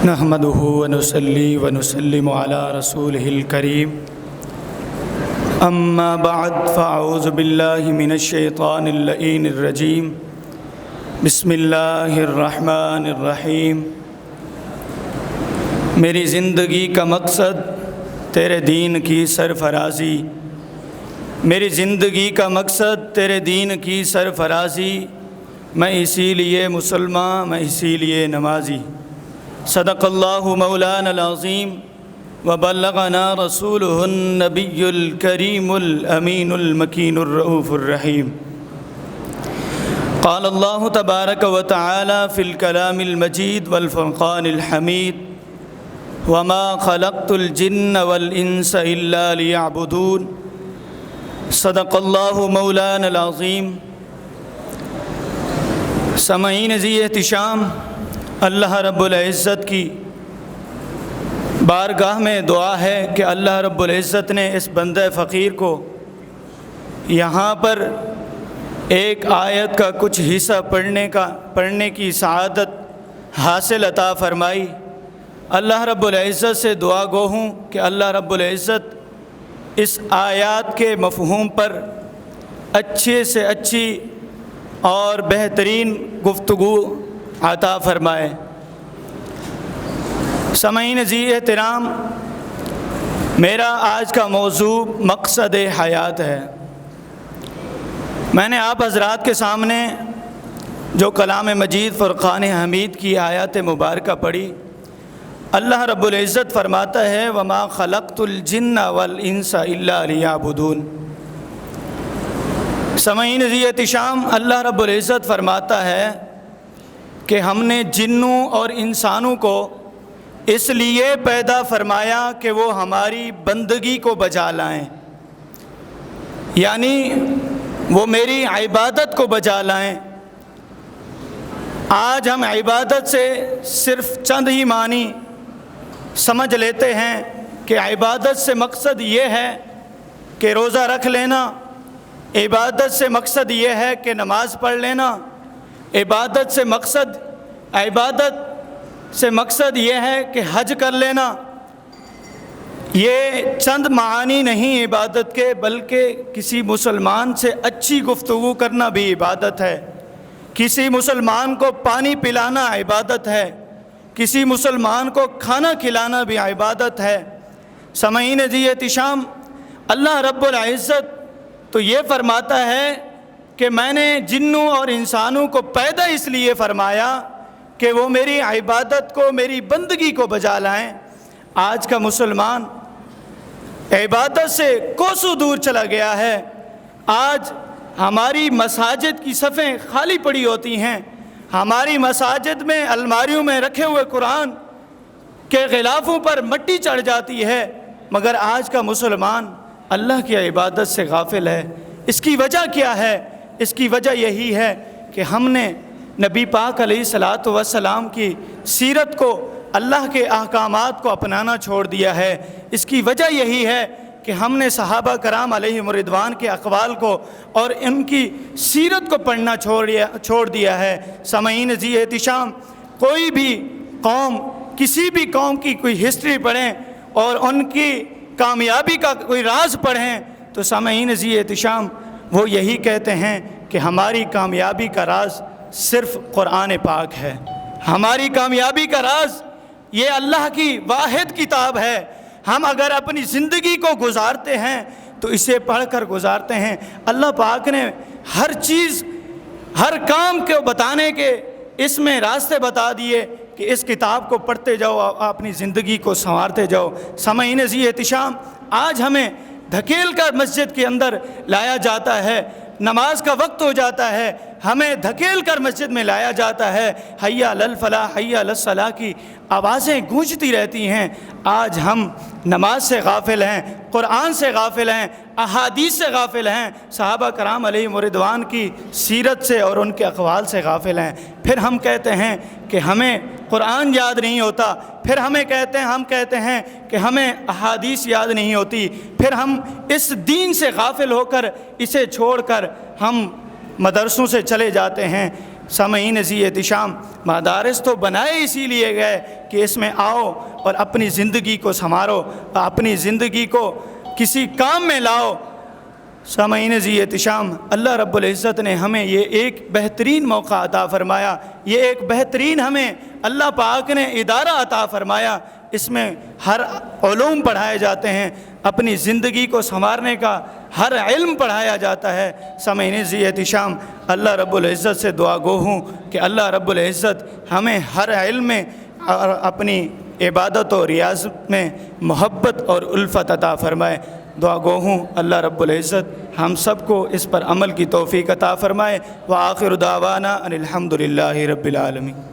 نحمده ونصلي ونسلم على رسوله الكريم اما بعد فاعوذ بالله من الشیطان اللعین الرجیم بسم اللہ الرحمن الرحیم۔ میری زندگی کا مقصد تیرے دین کی سرفرازی، میری زندگی کا مقصد تیرے دین کی سرفرازی، میں اسی لیے مسلمان، میں اسی لیے نمازی۔ صدق اللہ مولانا العظیم وبلغنا رسوله النبی الکریم الامین المکین الرؤوف الرحیم۔ قال اللہ تبارک وتعالی فی الکلام المجید والفرقان الحمید وما خلقت الجن والانس الا لیعبدون۔ صدق اللہ مولانا العظیم۔ سامعین ذی احتشام، اللہ رب العزت کی بارگاہ میں دعا ہے کہ اللہ رب العزت نے اس بندہ فقیر کو یہاں پر ایک آیت کا کچھ حصہ پڑھنے کی سعادت حاصل عطا فرمائی۔ اللہ رب العزت سے دعا گو ہوں کہ اللہ رب العزت اس آیات کے مفہوم پر اچھے سے اچھی اور بہترین گفتگو عطا فرمائے۔ سامعین ذی احترام، میرا آج کا موضوع مقصد حیات ہے۔ میں نے آپ حضرات کے سامنے جو کلام مجید فرقان حمید کی آیات مبارکہ پڑھی، اللہ رب العزت فرماتا ہے وما خلقت الجن والانس الا لیعبدون۔ سامعین ذی احتشام، اللہ رب العزت فرماتا ہے کہ ہم نے جنوں اور انسانوں کو اس لیے پیدا فرمایا کہ وہ ہماری بندگی کو بجا لائیں، یعنی وہ میری عبادت کو بجا لائیں۔ آج ہم عبادت سے صرف چند ہی معنی سمجھ لیتے ہیں کہ عبادت سے مقصد یہ ہے کہ روزہ رکھ لینا، عبادت سے مقصد یہ ہے کہ نماز پڑھ لینا، عبادت سے مقصد یہ ہے کہ حج کر لینا۔ یہ چند معانی نہیں عبادت کے، بلکہ کسی مسلمان سے اچھی گفتگو کرنا بھی عبادت ہے، کسی مسلمان کو پانی پلانا عبادت ہے، کسی مسلمان کو کھانا کھلانا بھی عبادت ہے۔ سامعین ذی احتشام، اللہ رب العزت تو یہ فرماتا ہے کہ میں نے جنوں اور انسانوں کو پیدا اس لیے فرمایا کہ وہ میری عبادت کو، میری بندگی کو بجا لائیں۔ آج کا مسلمان عبادت سے کوسوں دور چلا گیا ہے۔ آج ہماری مساجد کی صفیں خالی پڑی ہوتی ہیں، ہماری مساجد میں الماریوں میں رکھے ہوئے قرآن کے غلافوں پر مٹی چڑھ جاتی ہے، مگر آج کا مسلمان اللہ کی عبادت سے غافل ہے۔ اس کی وجہ کیا ہے؟ اس کی وجہ یہی ہے کہ ہم نے نبی پاک علیہ الصلاۃ والسلام کی سیرت کو، اللہ کے احکامات کو اپنانا چھوڑ دیا ہے۔ اس کی وجہ یہی ہے کہ ہم نے صحابہ کرام علیہم الرضوان کے اقوال کو اور ان کی سیرت کو پڑھنا چھوڑ دیا ہے۔ سامعین ذی احتشام، کوئی بھی قوم، کسی بھی قوم کی کوئی ہسٹری پڑھیں اور ان کی کامیابی کا کوئی راز پڑھیں تو سامعین ذی احتشام وہ یہی کہتے ہیں کہ ہماری کامیابی کا راز صرف قرآن پاک ہے، ہماری کامیابی کا راز یہ اللہ کی واحد کتاب ہے۔ ہم اگر اپنی زندگی کو گزارتے ہیں تو اسے پڑھ کر گزارتے ہیں۔ اللہ پاک نے ہر چیز، ہر کام کو بتانے کے اس میں راستے بتا دیے کہ اس کتاب کو پڑھتے جاؤ، اپنی زندگی کو سنوارتے جاؤ۔ سامعین ذی احتشام، آج ہمیں دھکیل کر مسجد کے اندر لایا جاتا ہے، نماز کا وقت ہو جاتا ہے، ہمیں دھکیل کر مسجد میں لایا جاتا ہے، حی علی الفلاح، حی علی الصلاح کی آوازیں گونجتی رہتی ہیں۔ آج ہم نماز سے غافل ہیں، قرآن سے غافل ہیں، احادیث سے غافل ہیں، صحابہ کرام علیہم الرضوان کی سیرت سے اور ان کے اقوال سے غافل ہیں۔ پھر ہم کہتے ہیں کہ ہمیں قرآن یاد نہیں ہوتا، پھر ہم کہتے ہیں کہ ہمیں احادیث یاد نہیں ہوتی، پھر ہم اس دین سے غافل ہو کر، اسے چھوڑ کر ہم مدرسوں سے چلے جاتے ہیں۔ سامعین ذی احتشام، مدارس تو بنائے اسی لیے گئے کہ اس میں آؤ اور اپنی زندگی کو سنوارو، اپنی زندگی کو کسی کام میں لاؤ۔ سامعین ذی احتشام، اللہ رب العزت نے ہمیں یہ ایک بہترین موقع عطا فرمایا، یہ ایک بہترین ہمیں اللہ پاک نے ادارہ عطا فرمایا۔ اس میں ہر علوم پڑھائے جاتے ہیں، اپنی زندگی کو سنوارنے کا ہر علم پڑھایا جاتا ہے۔ سامعین ذی احتشام، اللہ رب العزت سے دعا گو ہوں کہ اللہ رب العزت ہمیں ہر علم میں اور اپنی عبادت و ریاضت میں محبت اور الفت عطا فرمائے۔ دعا گو ہوں اللہ رب العزت ہم سب کو اس پر عمل کی توفیق عطا فرمائے۔ وآخر دعوانا ان الحمد للہ رب العالمین۔